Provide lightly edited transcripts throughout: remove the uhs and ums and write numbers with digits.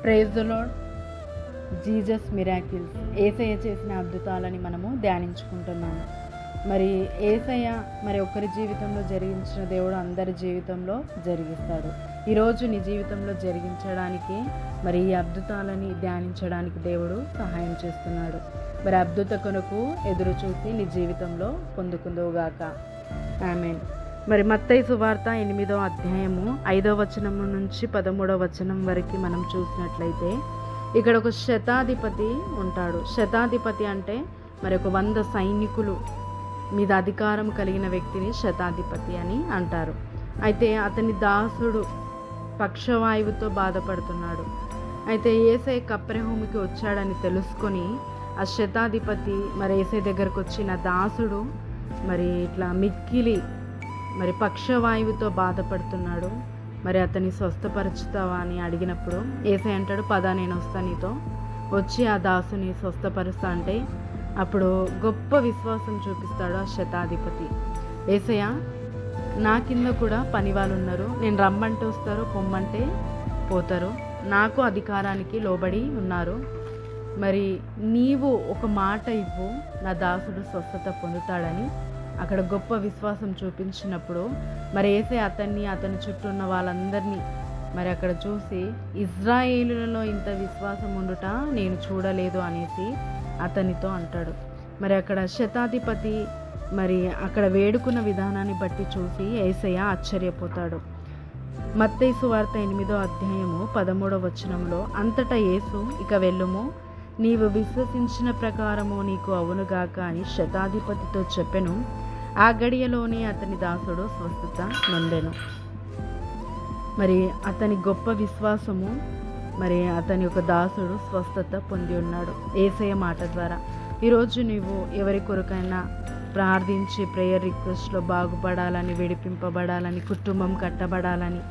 Praise the Lord. Jesus miracles, యేసయ్య చేసిన అద్భుతాలని మనము ధ్యానించుకుంటున్నాము. మరి యేసయ్య మరి ఒకరి జీవితంలో జరిగించిన దేవుడు అందరి జీవితంలో జరిగిస్తాడు. ఈరోజు నీ జీవితంలో జరిగించడానికి మరి ఈ అద్భుతాలని ధ్యానించడానికి దేవుడు సహాయం చేస్తున్నాడు. మరి అద్భుత కొరకు ఎదురు చూసి నీ జీవితంలో పొందుకుందువుగాక. ఆమేన్. మరి మత్తయి సువార్త 8వ అధ్యాయము 5వ వచనం నుంచి 13వ వచనం వరకు మనం చూసినట్లయితే ఇక్కడ ఒక శతాధిపతి ఉంటాడు. శతాధిపతి అంటే మరి ఒక 100 సైనికులు మీద అధికారం కలిగిన వ్యక్తిని శతాధిపతి అని అంటారు. అయితే అతని దాసుడు పక్షవాయువుతో బాధపడుతున్నాడు. అయితే యేసయ్య కపెర్నహూముకి వచ్చాడని తెలుసుకొని ఆ శతాధిపతి మరి యేసయ్య దగ్గరకు వచ్చిన దాసుడు మరి ఇట్లా మిక్కిలి మరి పక్షవాయువుతో బాధపడుతున్నాడు. మరి అతన్ని స్వస్థపరుచుతావా అని అడిగినప్పుడు యేసయ్య అంటాడు, పద నేను వస్తా నీతో, వచ్చి ఆ దాసుని స్వస్థపరుస్తా అంటే అప్పుడు గొప్ప విశ్వాసం చూపిస్తాడు ఆ శతాధిపతి. యేసయ్య, నా కింద కూడా పని వాళ్ళు ఉన్నారు, నేను రమ్మంటే వస్తారు, పొమ్మంటే పోతారు, నాకు అధికారానికి లోబడి ఉన్నారు, మరి నీవు ఒక మాట ఇవ్వు, నా దాసుడు స్వస్థత పొందుతాడని అక్కడ గొప్ప విశ్వాసం చూపించినప్పుడు మరి యేసయ్య అతని చుట్టూ ఉన్న వాళ్ళందరినీ మరి అక్కడ చూసి, ఇజ్రాయేలులలో ఇంత విశ్వాసం ఉండుట నేను చూడలేదు అనేసి అతనితో అంటాడు. మరి అక్కడ శతాధిపతి మరి అక్కడ వేడుకున్న విధానాన్ని బట్టి చూసి యేసయ్య ఆశ్చర్యపోతాడు. మత్తయి సువార్త 8వ అధ్యాయము 13వ వచనంలో, అంతటా యేసు, ఇక వెళ్ళుము, నీవు విశ్వసించిన ప్రకారము నీకు అవునుగాక అని శతాధిపతితో చెప్పెను. ఆ గడియలోనే అతని దాసుడు స్వస్థత నొందెను. మరి అతని గొప్ప విశ్వాసము మరి అతని యొక్క దాసుడు స్వస్థత పొంది ఉన్నాడు యేసయ్య మాట ద్వారా. ఈరోజు నీవు ఎవరి కొరకైనా ప్రార్థించి ప్రేయర్ రిక్వెస్ట్లో బాగుపడాలని, విడిపింపబడాలని, కుటుంబం కట్టబడాలని,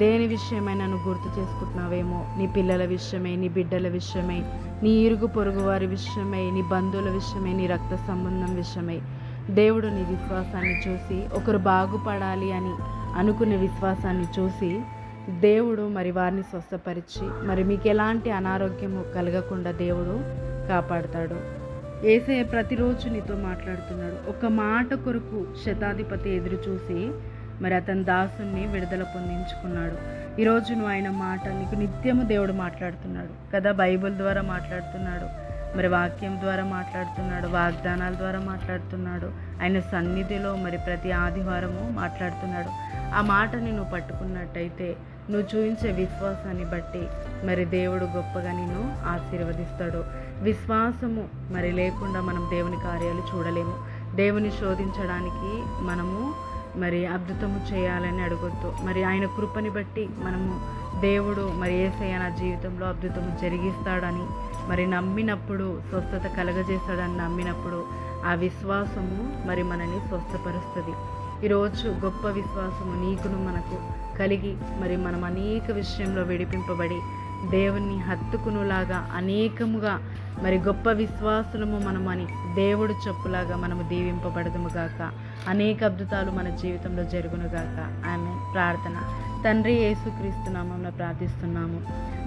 దేని విషయమైనా నువ్వు గుర్తు చేసుకుంటున్నావేమో, నీ పిల్లల విషయమై, నీ బిడ్డల విషయమై, నీ ఇరుగు పొరుగు వారి విషయమై, నీ బంధువుల విషయమై, నీ రక్త సంబంధం విషయమై దేవుడు నీ విశ్వాసాన్ని చూసి, ఒకరు బాగుపడాలి అని అనుకునే విశ్వాసాన్ని చూసి దేవుడు మరి వారిని స్వస్థపరిచి మరి మీకు ఎలాంటి అనారోగ్యము కలగకుండా దేవుడు కాపాడుతాడు. యేసయ్య ప్రతిరోజు నీతో మాట్లాడుతున్నాడు. ఒక మాట కొరకు శతాధిపతి ఎదురు చూసి మరి అతని దాసుని విడుదల పొందించుకున్నాడు. ఈరోజు నువ్వు ఆయన మాట నీకు నిత్యము దేవుడు మాట్లాడుతున్నాడు కదా. బైబిల్ ద్వారా మాట్లాడుతున్నాడు, మరి వాక్యం ద్వారా మాట్లాడుతున్నాడు, వాగ్దానాల ద్వారా మాట్లాడుతున్నాడు, ఆయన సన్నిధిలో మరి ప్రతి ఆదివారము మాట్లాడుతున్నాడు. ఆ మాటని నువ్వు పట్టుకున్నట్టయితే నువ్వు చూపించే విశ్వాసాన్ని బట్టి మరి దేవుడు గొప్పగా నిన్ను ఆశీర్వదిస్తాడు. విశ్వాసము మరి లేకుండా మనం దేవుని కార్యాలు చూడలేము. దేవుని శోధించడానికి మనము మరి అద్భుతము చేయాలని అడగొద్దు. మరి ఆయన కృపని బట్టి మనము దేవుడు మరి యేసయ్య నా జీవితంలో అద్భుతము జరిగిస్తాడని మరి నమ్మినప్పుడు, స్వస్థత కలగజేస్తాడని నమ్మినప్పుడు ఆ విశ్వాసము మరి మనని స్వస్థపరుస్తుంది. ఈరోజు గొప్ప విశ్వాసము నీకును మనకు కలిగి మరి మనం అనేక విషయంలో విడిపింపబడి దేవుణ్ణి హత్తుకునులాగా అనేకముగా మరి గొప్ప విశ్వాసులము మనమని దేవుడు చెప్పులాగా మనము దీవింపబడదుముగాక. అనేక అద్భుతాలు మన జీవితంలో జరుగునుగాక. ఆమేన్. ప్రార్థన. తండ్రి, యేసుక్రీస్తు నామమున ప్రార్థిస్తున్నాము.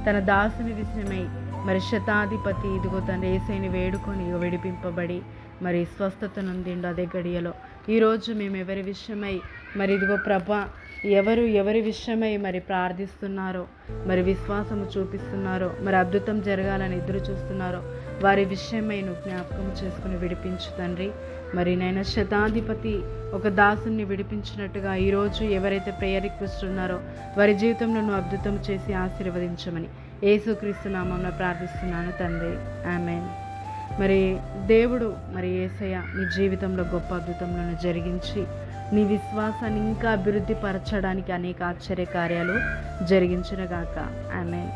తన దాసుని విషయమై మరి శతాధిపతి ఇదిగో తండ్రి యేసయ్యని వేడుకొని విడిపింపబడి మరి స్వస్థత నొందిండు అదే గడియలో. ఈరోజు మేము ఎవరి విషయమై మరి ఇదిగో ప్రభా, ఎవరి విషయమై మరి ప్రార్థిస్తున్నారో, మరి విశ్వాసము చూపిస్తున్నారో, మరి అద్భుతం జరగాలని ఎదురు చూస్తున్నారో వారి విషయమై నువ్వు జ్ఞాపకం చేసుకుని విడిపించు తండ్రి. మరి నైనా శతాధిపతి ఒక దాసుని విడిపించినట్టుగా ఈరోజు ఎవరైతే ప్రేయర్ రిక్వెస్ట్ ఉన్నారో వారి జీవితంలో నువ్వు అద్భుతం చేసి ఆశీర్వదించమని యేసుక్రీస్తు నామమున ప్రార్థిస్తున్నాను తండ్రి. ఆమేన్. మరి దేవుడు మరి యేసయ్య నీ జీవితంలో గొప్ప అద్భుతములను జరిగించి నీ విశ్వాసాన్ని ఇంకా అభివృద్ధి పరచడానికి అనేక ఆశ్చర్య కార్యాలు జరిగించునుగాక. ఆమేన్.